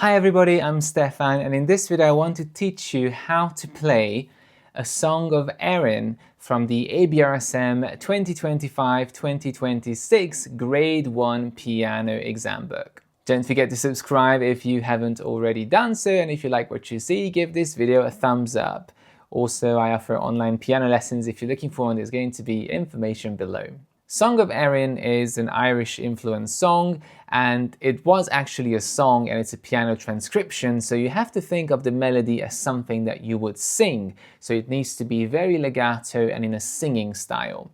Hi everybody, I'm Stefan, and in this video I want to teach you how to play a song of Erin from the ABRSM 2025-2026 Grade 1 Piano Exam Book. Don't forget to subscribe if you haven't already done so, and if you like what you see, give this video a thumbs up. Also, I offer online piano lessons. If you're looking for one, there's going to be information below. Song of Erin is an Irish influenced song, and it was actually a song and it's a piano transcription, so you have to think of the melody as something that you would sing. So it needs to be very legato and in a singing style.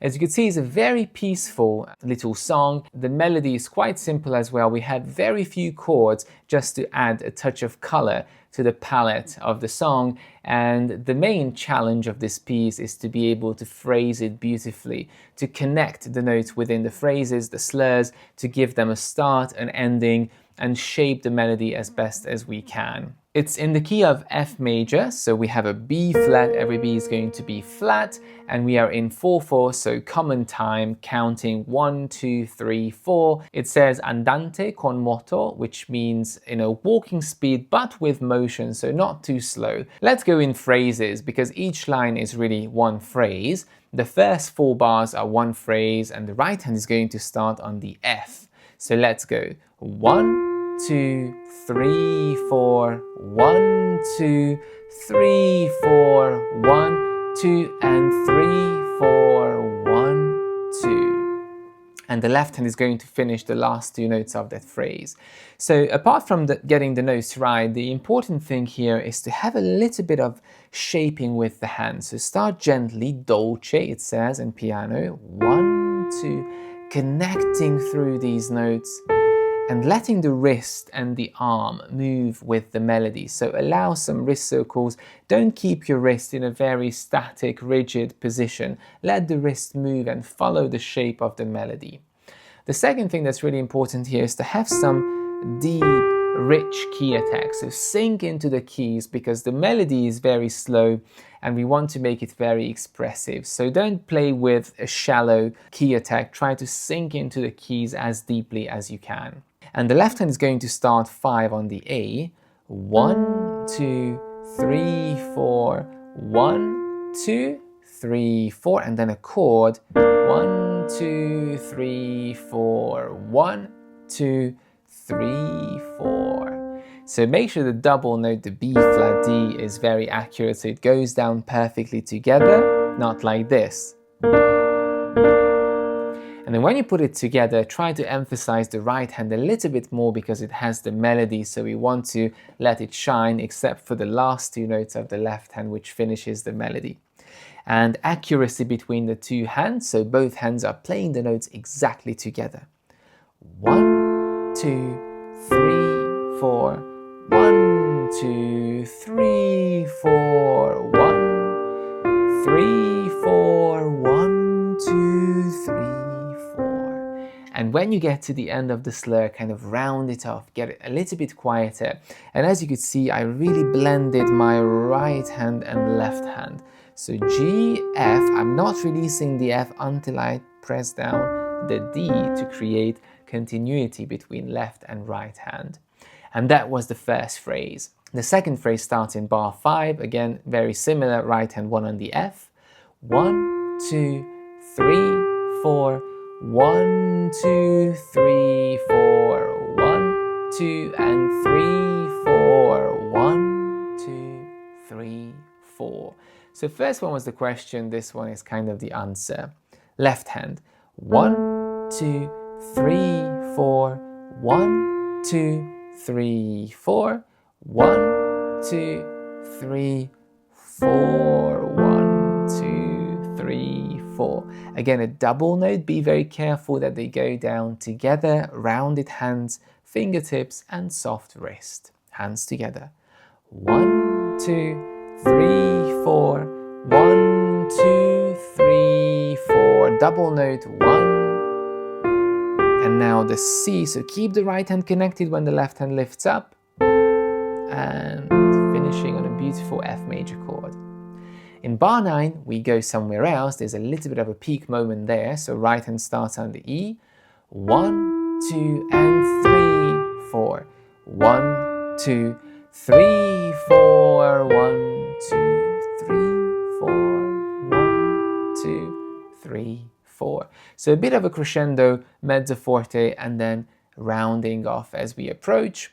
As you can see, it's a very peaceful little song. The melody is quite simple as well. We have very few chords just to add a touch of color to the palette of the song, and the main challenge of this piece is to be able to phrase it beautifully, to connect the notes within the phrases, the slurs, to give them a start, an ending, and shape the melody as best as we can. It's in the key of F major, so we have a B flat, every B is going to be flat, and we are in 4/4, so common time, counting 1, 2, 3, 4. It says andante con moto, which means, walking speed, but with motion, so not too slow. Let's go in phrases, because each line is really one phrase. The first 4 bars are one phrase, and the right hand is going to start on the F. So let's go. 1, 2, 3, 4, 1, 2, 3, 4, 1, 2, and 3, 4, 1, 2. And the left hand is going to finish the last 2 notes of that phrase. So apart from getting the notes right, the important thing here is to have a little bit of shaping with the hands. So start gently, dolce, it says in piano, 1, 2, connecting through these notes, and letting the wrist and the arm move with the melody. So allow some wrist circles. Don't keep your wrist in a very static, rigid position. Let the wrist move and follow the shape of the melody. The second thing that's really important here is to have some deep, rich key attack. So sink into the keys, because the melody is very slow and we want to make it very expressive. So don't play with a shallow key attack. Try to sink into the keys as deeply as you can. And the left hand is going to start 5 on the A. 1, 2, 3, 4, 1, 2, 3, 4, and then a chord. 1, 2, 3, 4, 1, 2, 3, 4. So make sure the double note, the B flat D, is very accurate, so it goes down perfectly together, not like this. And then when you put it together, try to emphasize the right hand a little bit more, because it has the melody, so we want to let it shine, except for the last 2 notes of the left hand, which finishes the melody. And accuracy between the 2 hands, so both hands are playing the notes exactly together. 1, 2, 3, 4, 1, 2, 3, 4, 1, 3, 4, 1, 2, 3. And when you get to the end of the slur, kind of round it off, get it a little bit quieter. And as you could see, I really blended my right hand and left hand. So G, F, I'm not releasing the F until I press down the D to create continuity between left and right hand. And that was the first phrase. The second phrase starts in bar 5, again, very similar, right hand 1 on the F. 1, 2, 3, 4, 1, 2, 3, 4, 1, 2, and 3, 4, 1, 2, 3, 4. So first one was the question, this one is kind of the answer. Left hand, 1, 2, 3, 4, 1, 2, 3, 4, 1, 2, 3, 4, 1, 2, 3, 4. Again, a double note, be very careful that they go down together, rounded hands, fingertips, and soft wrist. Hands together. 1, 2, 3, 4, 1, 2, 3, 4. Double note, 1. And now the C, so keep the right hand connected when the left hand lifts up. And finishing on a beautiful F major chord. In bar 9, we go somewhere else. There's a little bit of a peak moment there. So right hand starts on the E. 1, 2, and 3, 4. 1, 2, 3, 4, 1, 2, 3, 4, 1, 2, 3, 4. So a bit of a crescendo, mezzo forte, and then rounding off as we approach.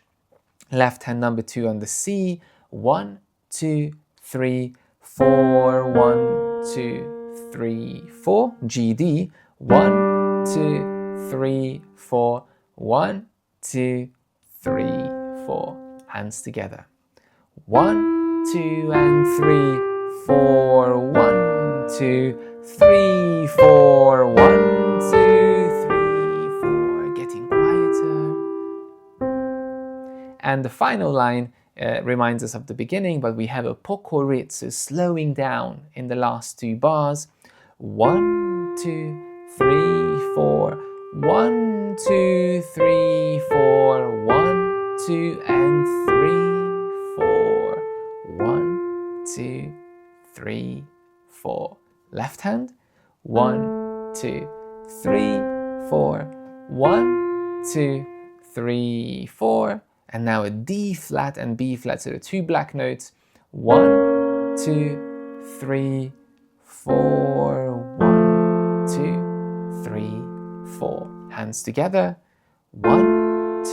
Left hand number 2 on the C, 1, 2, 3, 4, 1, 2, 3, 4, G, D, 1, 2, 3, 4, 1, 2, 3, 4. Hands together. 1, 2, and 3, 4, 1, 2, 3, 4, 1, 2, 3, 4. Getting quieter. And the final line reminds us of the beginning, but we have a poco rizzo, slowing down in the last 2 bars. 1, 2, 3, 4, 1, 2, 3, 4, 1, 2, and 3, 4, 1, 2, 3, 4. Left hand, 1, 2, 3, 4, 1, 2, 3, 4. And now a D flat and B flat, so the 2 black notes. 1, 2, 3, 4, 1, 2, 3, 4. Hands together. 1, 2,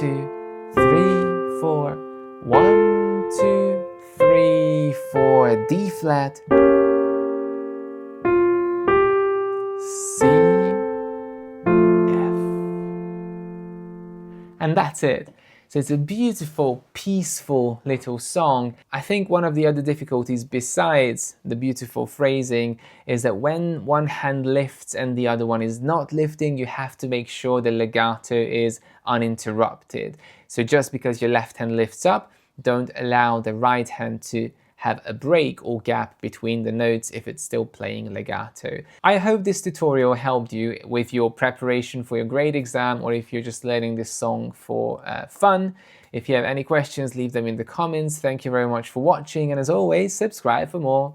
3, 4. 1, 2, 3, 4. D flat. C, F. And that's it. So it's a beautiful, peaceful little song. I think one of the other difficulties besides the beautiful phrasing is that when one hand lifts and the other one is not lifting, you have to make sure the legato is uninterrupted. So just because your left hand lifts up, don't allow the right hand to have a break or gap between the notes if it's still playing legato. I hope this tutorial helped you with your preparation for your grade exam, or if you're just learning this song for fun. If you have any questions, leave them in the comments. Thank you very much for watching, and as always, subscribe for more.